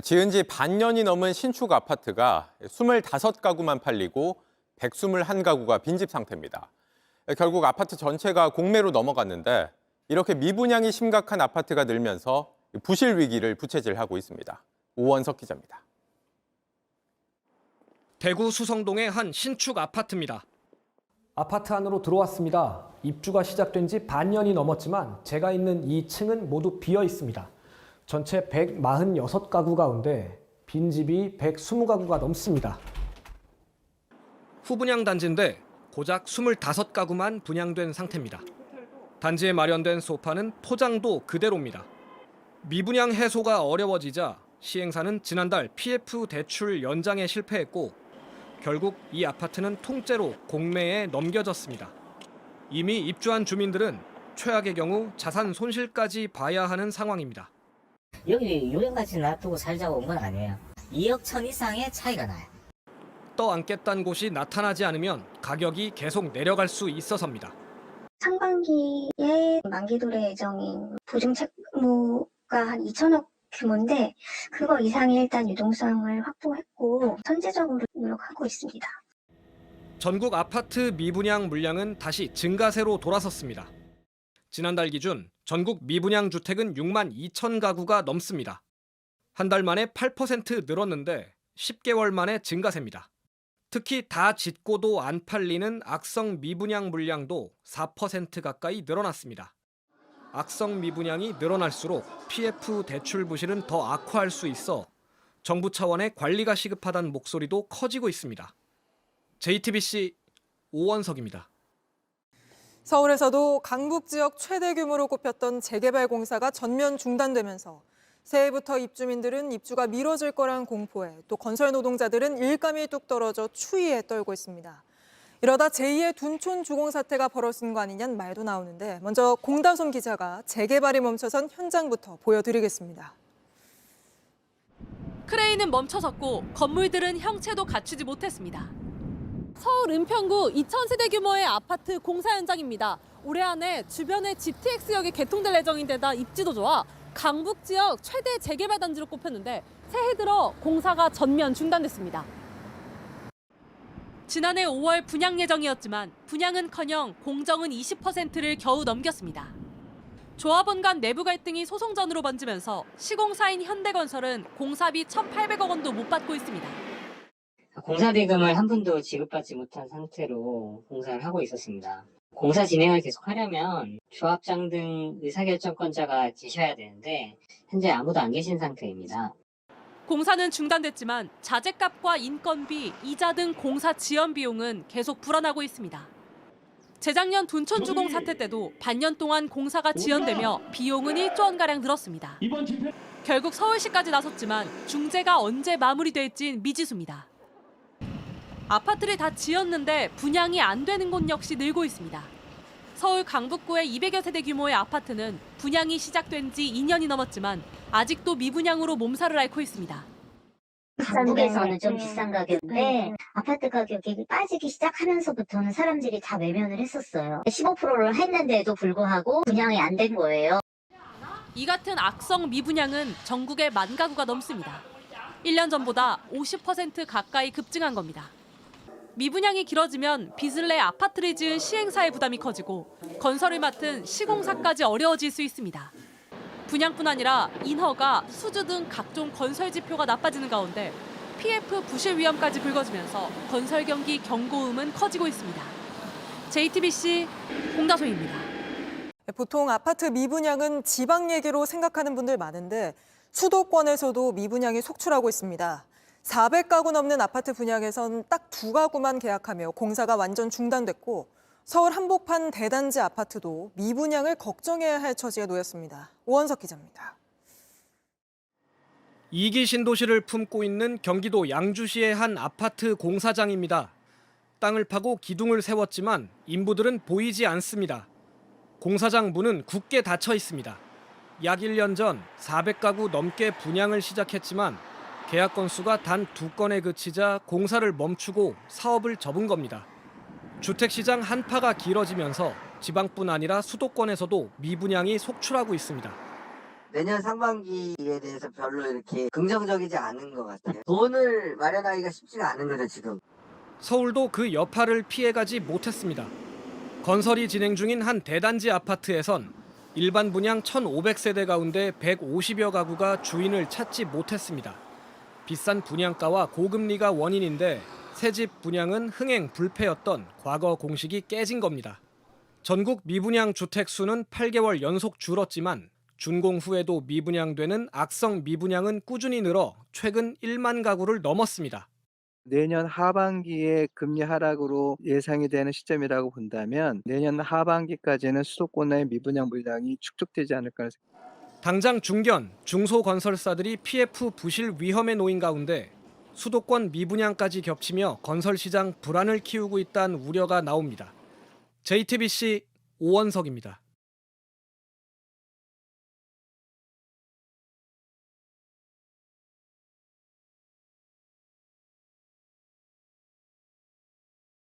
지은 지 반년이 넘은 신축 아파트가 25가구만 팔리고 121가구가 빈집 상태입니다. 결국 아파트 전체가 공매로 넘어갔는데 이렇게 미분양이 심각한 아파트가 늘면서 부실 위기를 부채질하고 있습니다. 오원석 기자입니다. 대구 수성동의 한 신축 아파트입니다. 아파트 안으로 들어왔습니다. 입주가 시작된 지 반년이 넘었지만 제가 있는 2층은 모두 비어 있습니다. 전체 146가구 가운데 빈집이 120가구가 넘습니다. 후분양 단지인데 고작 25가구만 분양된 상태입니다. 단지에 마련된 소파는 포장도 그대로입니다. 미분양 해소가 어려워지자 시행사는 지난달 PF 대출 연장에 실패했고 결국 이 아파트는 통째로 공매에 넘겨졌습니다. 이미 입주한 주민들은 최악의 경우 자산 손실까지 봐야 하는 상황입니다. 여기 유령같이 놔두고 살자고 온 건 아니에요. 2억 천 이상의 차이가 나요. 떠안겠다는 곳이 나타나지 않으면 가격이 계속 내려갈 수 있어서입니다. 상반기에 만기 도래 예정인 보증 채무가 한 2천억 규모인데 그거 이상의 일단 유동성을 확보했고 선제적으로 노력하고 있습니다. 전국 아파트 미분양 물량은 다시 증가세로 돌아섰습니다. 지난달 기준 전국 미분양 주택은 6만 2천 가구가 넘습니다. 한 달 만에 8% 늘었는데 10개월 만에 증가세입니다. 특히 다 짓고도 안 팔리는 악성 미분양 물량도 4% 가까이 늘어났습니다. 악성 미분양이 늘어날수록 PF 대출 부실은 더 악화할 수 있어 정부 차원의 관리가 시급하다는 목소리도 커지고 있습니다. JTBC 오원석입니다. 서울에서도 강북 지역 최대 규모로 꼽혔던 재개발 공사가 전면 중단되면서 새해부터 입주민들은 입주가 미뤄질 거란 공포에 또 건설 노동자들은 일감이 뚝 떨어져 추위에 떨고 있습니다. 이러다 제2의 둔촌 주공 사태가 벌어진 거 아니냐는 말도 나오는데 먼저 공다솜 기자가 재개발이 멈춰선 현장부터 보여드리겠습니다. 크레인은 멈춰섰고 건물들은 형체도 갖추지 못했습니다. 서울 은평구 2,000세대 규모의 아파트 공사 현장입니다. 올해 안에 주변에 GTX역이 개통될 예정인데다 입지도 좋아 강북 지역 최대 재개발 단지로 꼽혔는데 새해 들어 공사가 전면 중단됐습니다. 지난해 5월 분양 예정이었지만 분양은커녕 공정은 20%를 겨우 넘겼습니다. 조합원 간 내부 갈등이 소송전으로 번지면서 시공사인 현대건설은 공사비 1,800억 원도 못 받고 있습니다. 공사 대금을 한 푼도 지급받지 못한 상태로 공사를 하고 있었습니다. 공사 진행을 계속하려면 조합장 등 의사결정권자가 계셔야 되는데 현재 아무도 안 계신 상태입니다. 공사는 중단됐지만 자재값과 인건비, 이자 등 공사 지연 비용은 계속 불어나고 있습니다. 재작년 둔촌주공 사태 때도 반년 동안 공사가 지연되며 비용은 1조 원가량 늘었습니다. 결국 서울시까지 나섰지만 중재가 언제 마무리될진 미지수입니다. 아파트를 다 지었는데 분양이 안 되는 곳 역시 늘고 있습니다. 서울 강북구의 200여 세대 규모의 아파트는 분양이 시작된 지 2년이 넘었지만 아직도 미분양으로 몸살을 앓고 있습니다. 한국에서는 좀 비싼 가격인데 아파트 가격이 빠지기 시작하면서부터는 사람들이 다 외면을 했었어요. 15%를 했는데도 불구하고 분양이 안 된 거예요. 이 같은 악성 미분양은 전국에 10,000 가구가 넘습니다. 1년 전보다 50% 가까이 급증한 겁니다. 미분양이 길어지면 빚을 내 아파트를 지은 시행사의 부담이 커지고 건설을 맡은 시공사까지 어려워질 수 있습니다. 분양뿐 아니라 인허가, 수주 등 각종 건설 지표가 나빠지는 가운데 PF 부실 위험까지 불거지면서 건설 경기 경고음은 커지고 있습니다. JTBC 공다솜입니다. 보통 아파트 미분양은 지방 얘기로 생각하는 분들 많은데 수도권에서도 미분양이 속출하고 있습니다. 400가구 넘는 아파트 분양에선 딱 2가구만 계약하며 공사가 완전 중단됐고 서울 한복판 대단지 아파트도 미분양을 걱정해야 할 처지에 놓였습니다. 오원석 기자입니다. 2기 신도시를 품고 있는 경기도 양주시의 한 아파트 공사장입니다. 땅을 파고 기둥을 세웠지만 인부들은 보이지 않습니다. 공사장 문은 굳게 닫혀 있습니다. 약 1년 전 400가구 넘게 분양을 시작했지만 계약 건수가 단 2건에 그치자 공사를 멈추고 사업을 접은 겁니다. 주택시장 한파가 길어지면서 지방뿐 아니라 수도권에서도 미분양이 속출하고 있습니다. 내년 상반기에 대해서 별로 이렇게 긍정적이지 않은 것 같아요. 돈을 마련하기가 쉽지가 않은 거죠, 지금. 서울도 그 여파를 피해가지 못했습니다. 건설이 진행 중인 한 대단지 아파트에선 일반 분양 1,500세대 가운데 150여 가구가 주인을 찾지 못했습니다. 비싼 분양가와 고금리가 원인인데 새집 분양은 흥행 불패였던 과거 공식이 깨진 겁니다. 전국 미분양 주택 수는 8개월 연속 줄었지만 준공 후에도 미분양되는 악성 미분양은 꾸준히 늘어 최근 1만 가구를 넘었습니다. 내년 하반기에 금리 하락으로 예상이 되는 시점이라고 본다면 내년 하반기까지는 수도권 내 미분양 물량이 축적되지 않을까 생각합니다. 당장 중견, 중소건설사들이 PF 부실 위험에 놓인 가운데 수도권 미분양까지 겹치며 건설 시장 불안을 키우고 있다는 우려가 나옵니다. JTBC 오원석입니다.